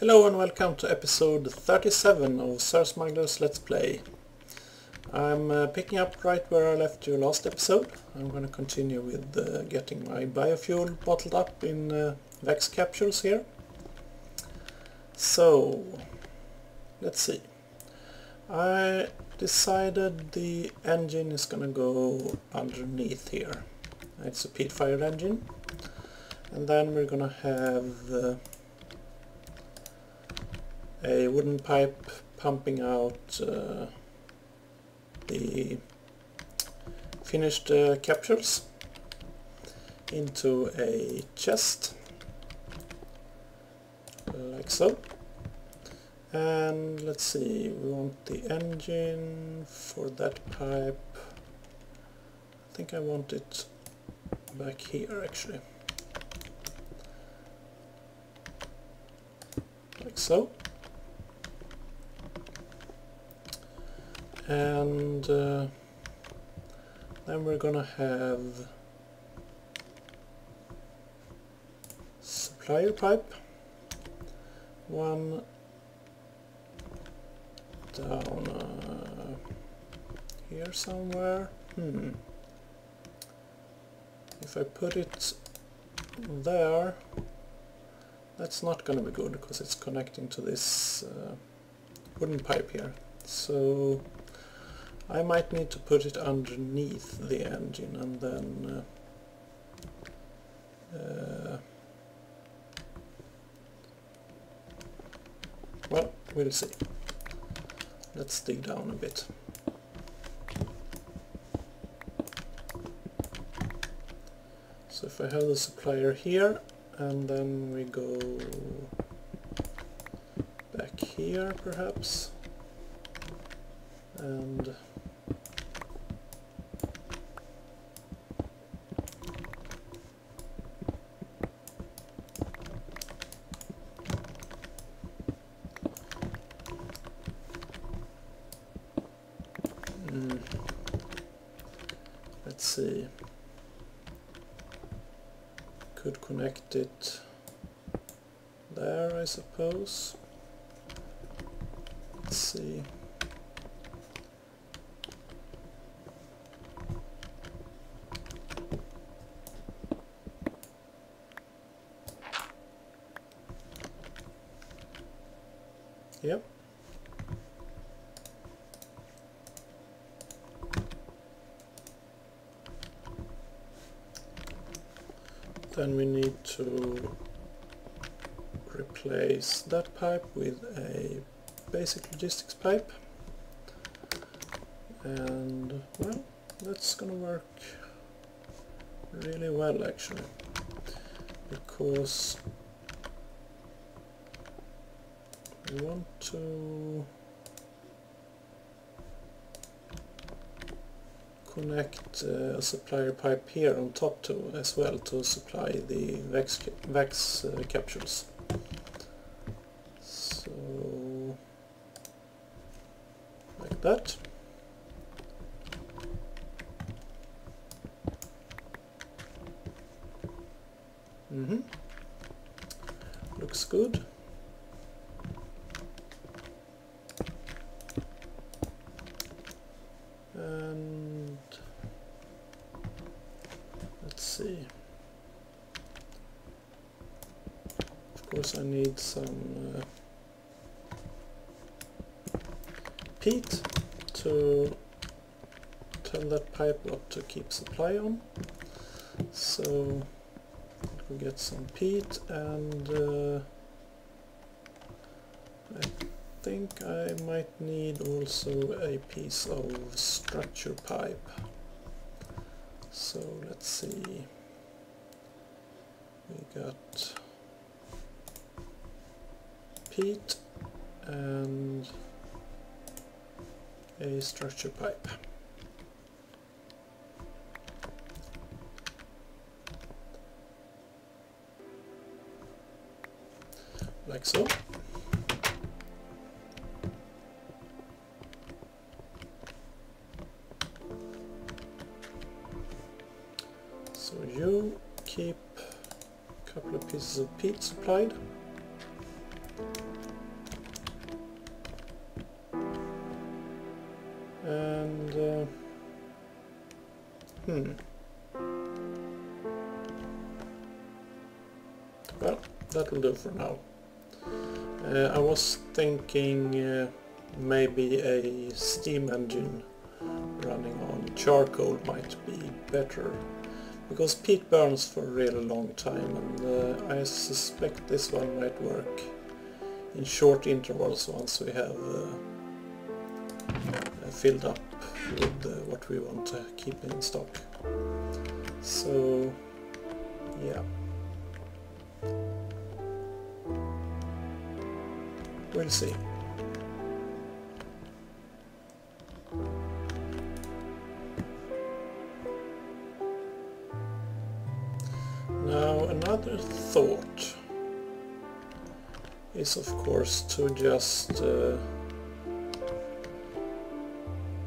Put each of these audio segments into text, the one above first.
Hello and welcome to episode 37 of SirSmuggler's Let's Play. I'm picking up right where I left you last episode. I'm going to continue with getting my biofuel bottled up in Vex capsules here. So, let's see. I decided the engine is going to go underneath here. It's a peat-fired engine. And then we're going to have a wooden pipe pumping out the finished capsules into a chest, like so. And let's see, we want the engine for that pipe. I think I want it back here actually, like so. And then we're gonna have supplier pipe, one down here somewhere. If I put it there, that's not gonna be good because it's connecting to this wooden pipe here. So I might need to put it underneath the engine and then well, we'll see. Let's dig down a bit. So if I have the supplier here and then we go back here perhaps, and let's see, could connect it there I suppose. Let's see. Yep. Then we need to replace that pipe with a basic logistics pipe. And well, that's gonna work really well actually, because we want to connect a supplier pipe here on top too as well to supply the Vex capsules. So like that. Looks good. And let's see, of course I need some peat to tell that pipe what to keep supply on. So we'll get some peat, and I think I might need also a piece of structure pipe. So let's see, we got peat and a structure pipe. Like so. So you keep a couple of pieces of peat supplied. Well, that'll do for now. I was thinking maybe a steam engine running on charcoal might be better, because peat burns for a really long time, and I suspect this one might work in short intervals once we have filled up with what we want to keep in stock. So yeah, we'll see. Now another thought is of course to just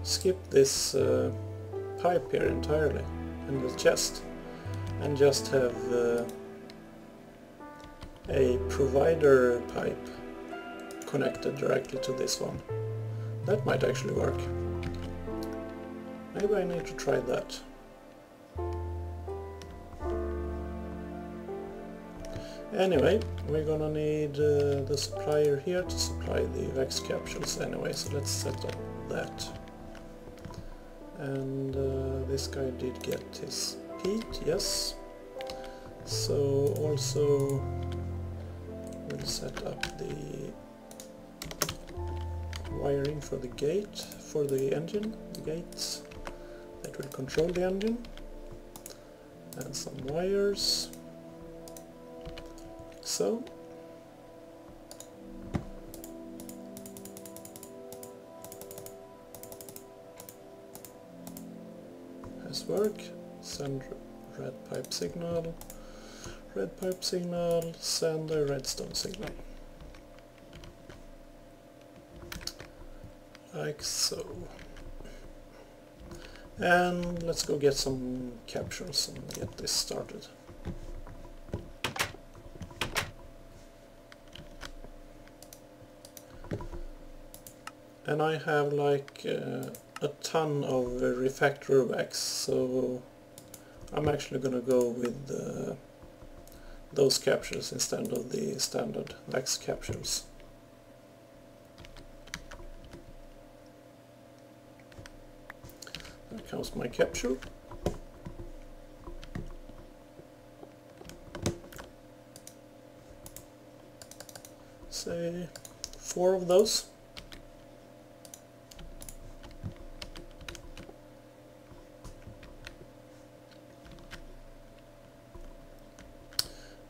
skip this pipe here entirely in the chest and just have a provider pipe connected directly to this one. That might actually work. Maybe I need to try that. Anyway, we're gonna need the supplier here to supply the Vex capsules anyway, so let's set up that. And this guy did get his peat, yes. So also we'll set up the wiring for the gate, for the engine, the gates that will control the engine, and some wires. So has work. Send red pipe signal, send a redstone signal, like so. And let's go get some capsules and get this started. And I have like a ton of refractory wax, so I'm actually gonna go with those capsules instead of the standard wax capsules. There comes my capsule. Say 4 of those.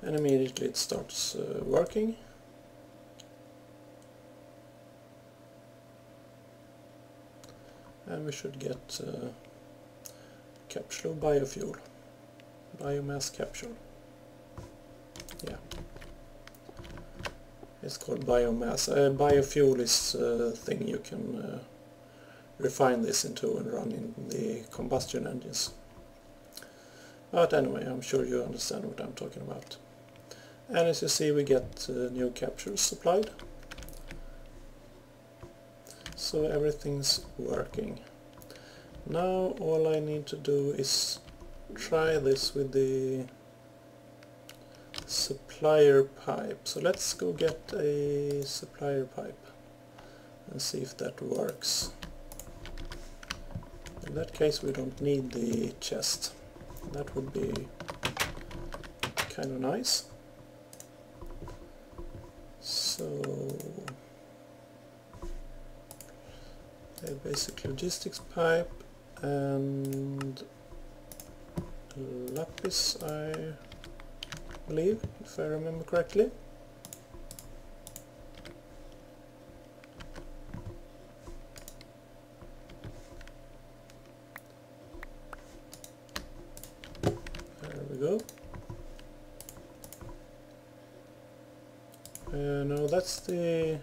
And immediately it starts working. And we should get capsule biofuel, biomass capsule. Yeah, it's called biomass. Biofuel is a thing you can refine this into and run in the combustion engines. But anyway, I'm sure you understand what I'm talking about. And as you see, we get new capsules supplied. So everything's working. Now all I need to do is try this with the supplier pipe. So let's go get a supplier pipe and see if that works. In that case we don't need the chest. That would be kind of nice. So a basic logistics pipe and lapis, I believe, if I remember correctly. There we go. No, that's the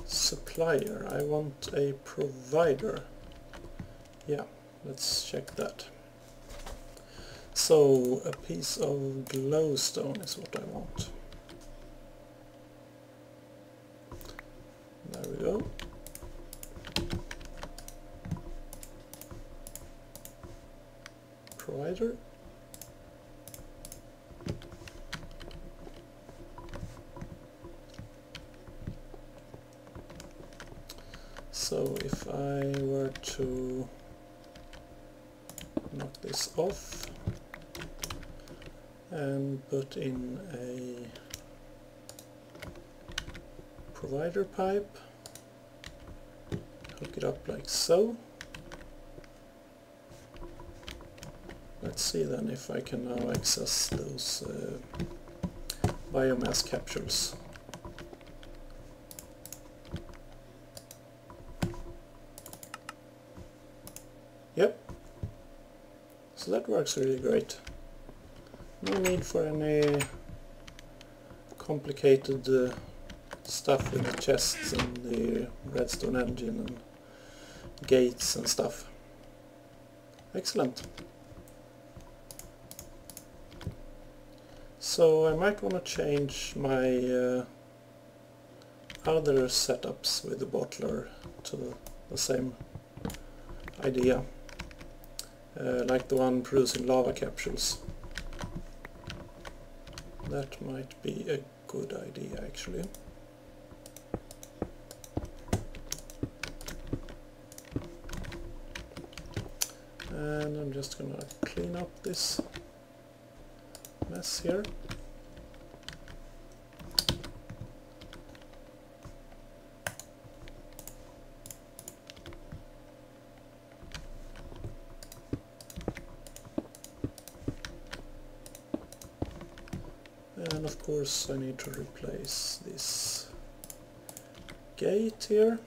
supplier. I want a provider. Yeah, let's check that. So a piece of glowstone is what I want. There we go. provider. So if I were to knock this off and put in a provider pipe, hook it up like so. Let's see then if I can now access those biomass capsules. Yep, so that works really great. No need for any complicated stuff with the chests and the redstone engine and gates and stuff. Excellent. So I might want to change my other setups with the bottler to the same idea, like the one producing lava capsules. That might be a good idea actually. And I'm just gonna clean up this mess here. And of course I need to replace this gate here.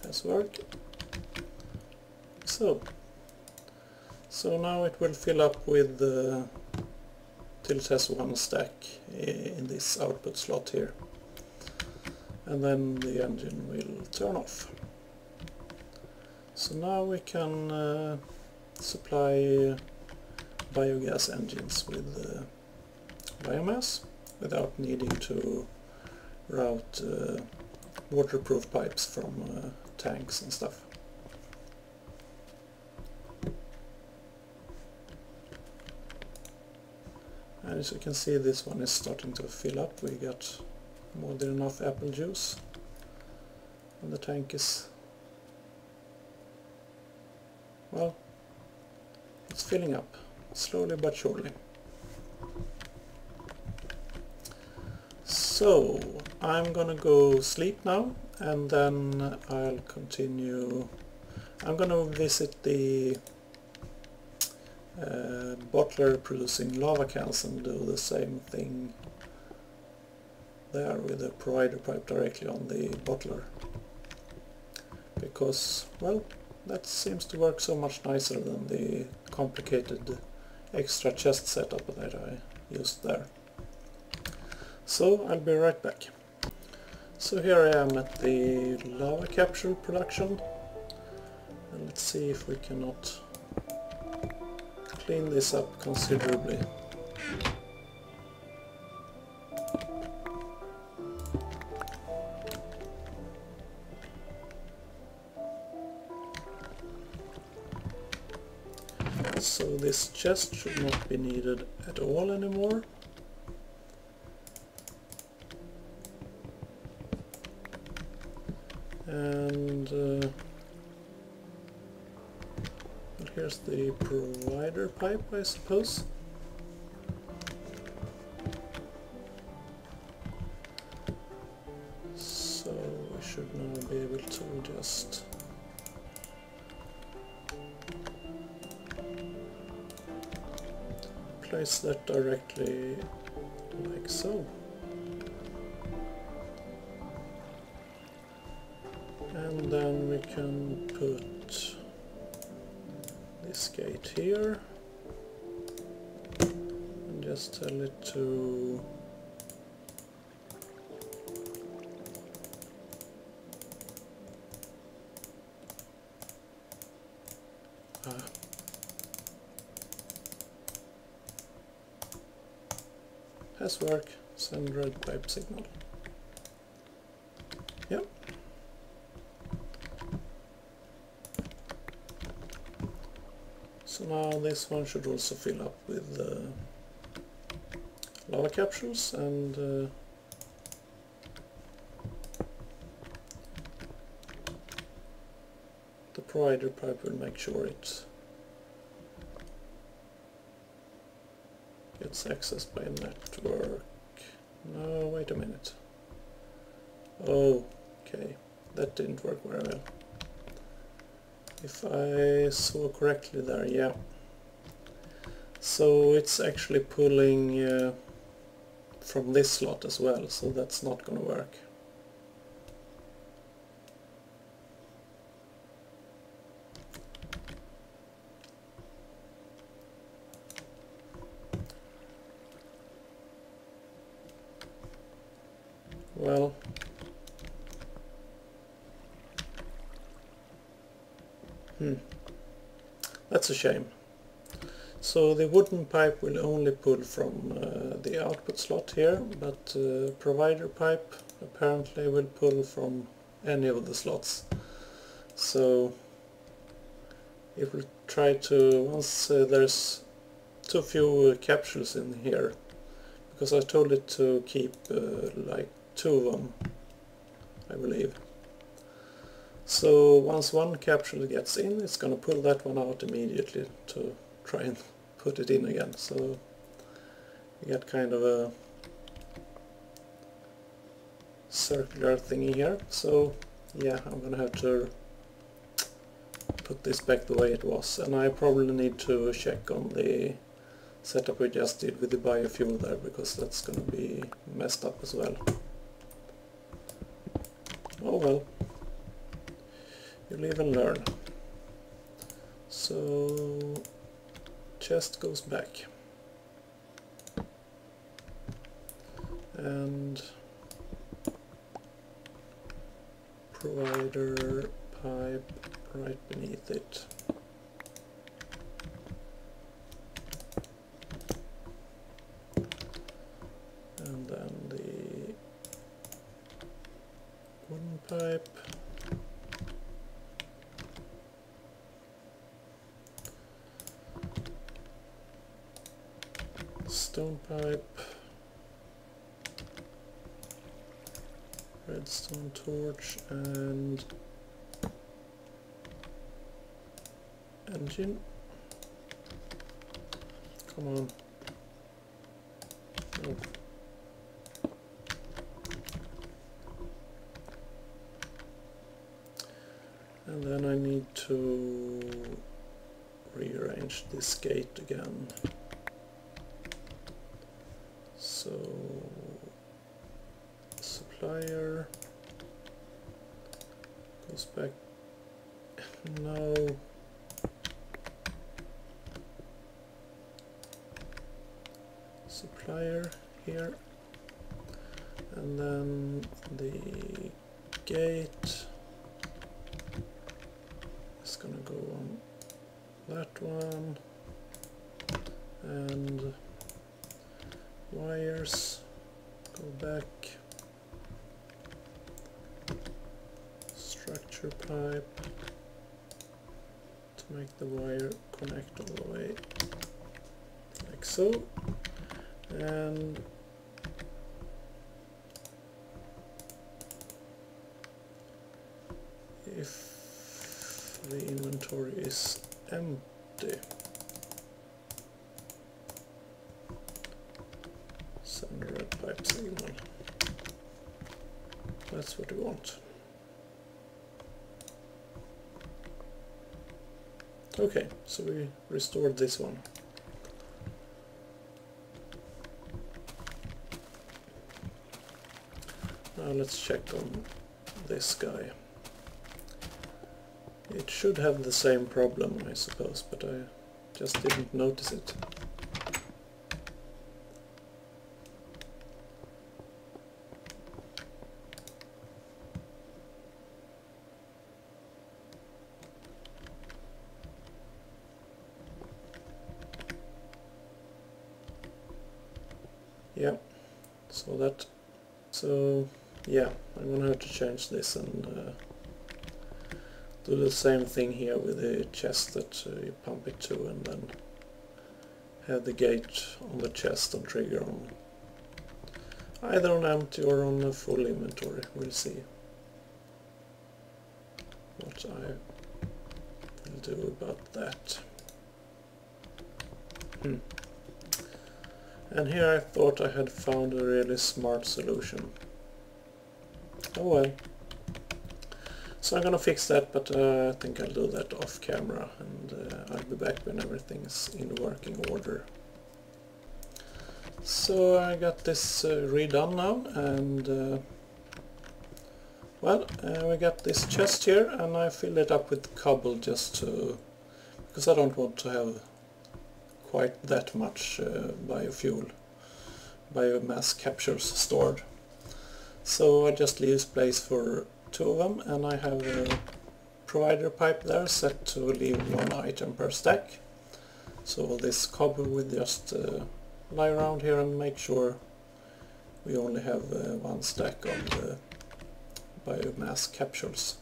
Has worked. So now it will fill up with till it has one stack in this output slot here, and then the engine will turn off. So now we can supply biogas engines with biomass without needing to route waterproof pipes from tanks and stuff. And as you can see, this one is starting to fill up. We got more than enough apple juice, and the tank is, well, it's filling up slowly but surely. So I'm gonna go sleep now, and then I'll continue. I'm gonna visit the bottler producing lava cans and do the same thing there with the provider pipe directly on the bottler, because, well, that seems to work so much nicer than the complicated extra chest setup that I used there. So I'll be right back. So here I am at the lava capsule production, and let's see if we cannot clean this up considerably. So this chest should not be needed at all anymore. And well, here's the provider pipe, I suppose. So we should now be able to just place that directly like so. And then we can put this gate here and just tell it to Has work. Send red pipe signal. Yep. So now this one should also fill up with lava capsules, and the provider pipe will make sure it gets accessed by a network. No, wait a minute. Oh, okay, that didn't work very well. If I saw correctly there, yeah. So it's actually pulling from this slot as well, so that's not gonna work. Well, that's a shame. So the wooden pipe will only pull from the output slot here, but provider pipe apparently will pull from any of the slots. So it will try to, once there's too few capsules in here, because I told it to keep like 2 of them, I believe. So once one capsule gets in, it's gonna pull that one out immediately to try and put it in again. So you get kind of a circular thingy here. So yeah, I'm gonna have to put this back the way it was, and I probably need to check on the setup we just did with the biofuel there, because that's gonna be messed up as well. Oh well, you live and learn. So chest goes back, and provider pipe right beneath it. And then the wooden pipe. Stone pipe. Redstone torch and engine. Come on. No. And then I need to rearrange this gate again. So supplier goes back. No. Supplier here, and then the gate is gonna go on that one, and wires go back, structure pipe to make the wire connect all the way like so. And if the inventory is empty, send a red pipe signal. That's what we want. Okay, so we restored this one. Now let's check on this guy. It should have the same problem, I suppose, but I just didn't notice it. Yeah. So yeah, I'm gonna have to change this and do the same thing here with the chest that you pump it to, and then have the gate on the chest and trigger on either on empty or on a full inventory. We'll see what I will do about that. And here I thought I had found a really smart solution. Oh well. So I'm gonna fix that, but I think I'll do that off camera, and I'll be back when everything is in working order. So I got this redone now, and well, we got this chest here, and I filled it up with cobble just to, because I don't want to have quite that much biomass capsules stored. So I just leave space for 2 of them, and I have a provider pipe there set to leave 1 item per stack. So this cobble will just lie around here and make sure we only have 1 stack of the biomass capsules.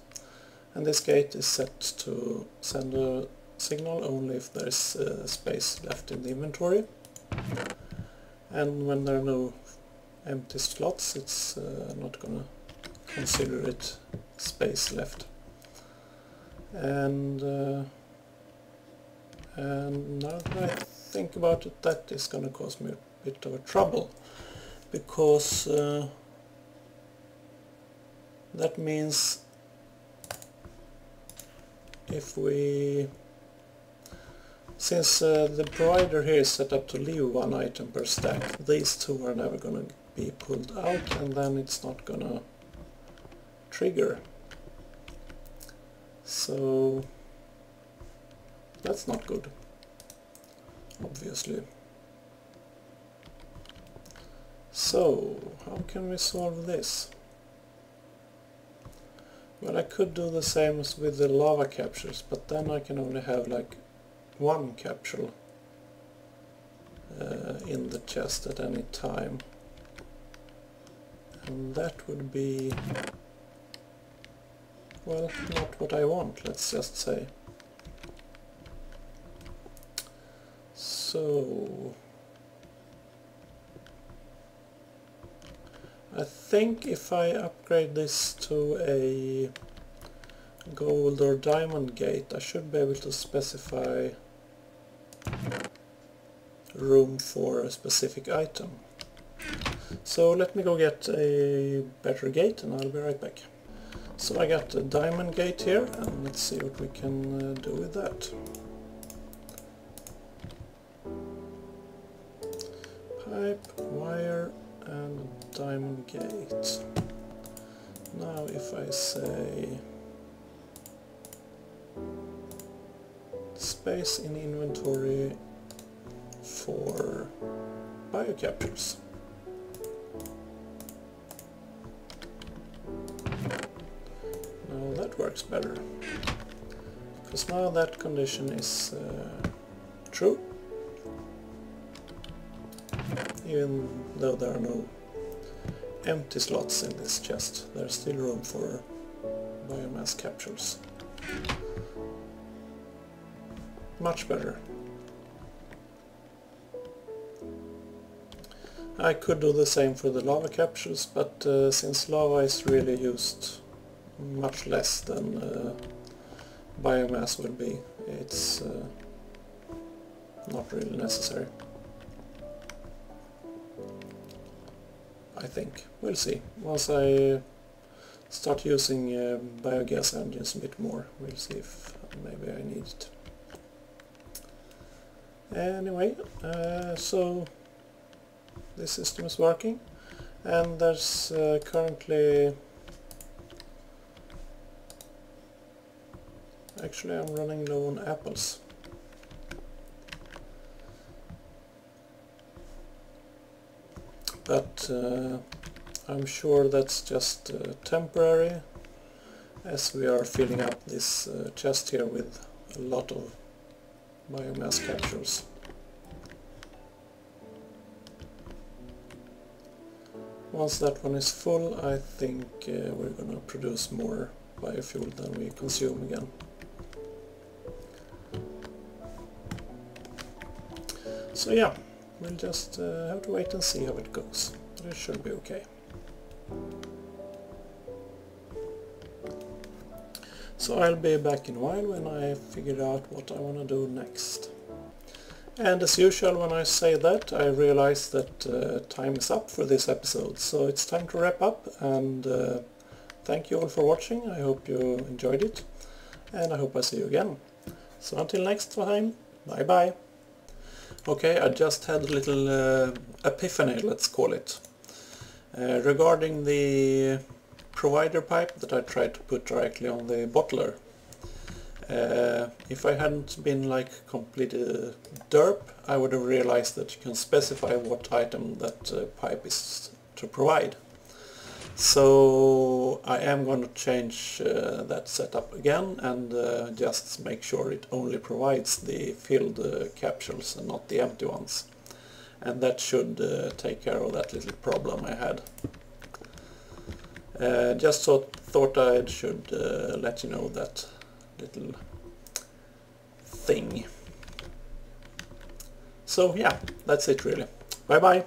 And this gate is set to send a signal only if there is space left in the inventory. And when there are no empty slots, it's not gonna consider it space left. And now that I think about it, that is gonna cause me a bit of a trouble, because that means if we, since the provider here is set up to leave 1 item per stack, these 2 are never gonna be pulled out, and then it's not gonna trigger. So that's not good, obviously. So how can we solve this? Well, I could do the same as with the lava capsules, but then I can only have like 1 capsule in the chest at any time, and that would be, well, not what I want, let's just say. So I think if I upgrade this to a gold or diamond gate, I should be able to specify room for a specific item. So let me go get a better gate, and I'll be right back. So I got a diamond gate here, and let's see what we can do with that. Pipe, wire, and a diamond gate. Now if I say space in inventory for biocapsules. Now that works better, because now that condition is true, even though there are no empty slots in this chest. There's still room for biomass capsules. Much better. I could do the same for the lava capsules, but since lava is really used much less than biomass will be, it's not really necessary. I think. We'll see. Once I start using biogas engines a bit more, we'll see if maybe I need it. Anyway, so this system is working, and there's currently, actually I'm running low on apples. But I'm sure that's just temporary, as we are filling up this chest here with a lot of biomass capsules. once that one is full, I think we're gonna produce more biofuel than we consume again. So yeah, we'll just have to wait and see how it goes, but it should be okay. So I'll be back in a while when I figure out what I want to do next. And as usual, when I say that, I realize that time is up for this episode, so it's time to wrap up, and thank you all for watching. I hope you enjoyed it, and I hope I see you again. So until next time, bye bye. Okay, I just had a little epiphany, let's call it, regarding the provider pipe that I tried to put directly on the bottler. If I hadn't been like completed derp, I would have realized that you can specify what item that pipe is to provide. So I am going to change that setup again and just make sure it only provides the filled capsules and not the empty ones. And that should take care of that little problem I had. Just thought I should let you know that little thing. So yeah, that's it really. Bye bye.